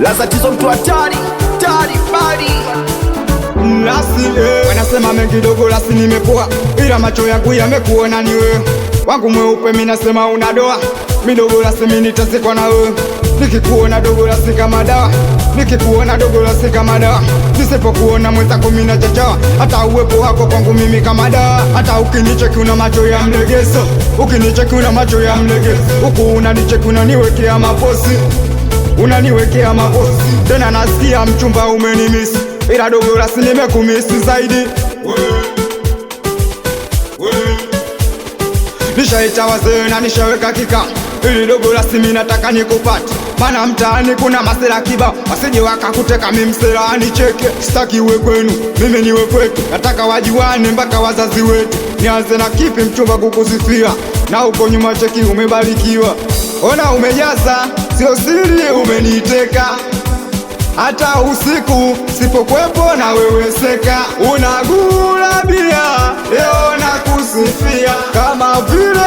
Laza Tizo mtu hatari, hatari, bali Lasi, wanasema mengi dogo lasi nimepoa, ila macho yangu yamekuona ni wewe. Wangu mweupe mimi nasema una doa, midogo lasi mimi nitazikwa na wewe. Nikikuona dogo lasi kama dawa, nikikuona dogo lasi kama dawa. Nisipokuona mwenzako mimi nachachawa, hata uwepo wako kwangu mimi kama dawa. Hata ukinicheki una macho ya mlegezo, ukinicheki una macho ya mlegezo. Huku unanicheki unaniwekea maposi, unaniwekea maposi. Tena nasikia mchumba umenimisi, ila dogo lasi nimekumisi zaidi. Nishaita wazee na nishaweka kika, ili dogo lasi mimi nataka nikupate. Mana mtaani kuna masela kibao, wasije wakakuteka mimi msela anicheke. Sitaki uwe kwenu, mimi niwe kwetu, nataka wajiwane mpaka wazazi wetu. Nianze na kipi mchumba kukusifia, na uko nyuma cheki umebarikiwa. Ona umejaza, sio siri umeniteka. Hata usiku sipokwepo na wewe seka. Unagula bia, leo nakusifia, kama vile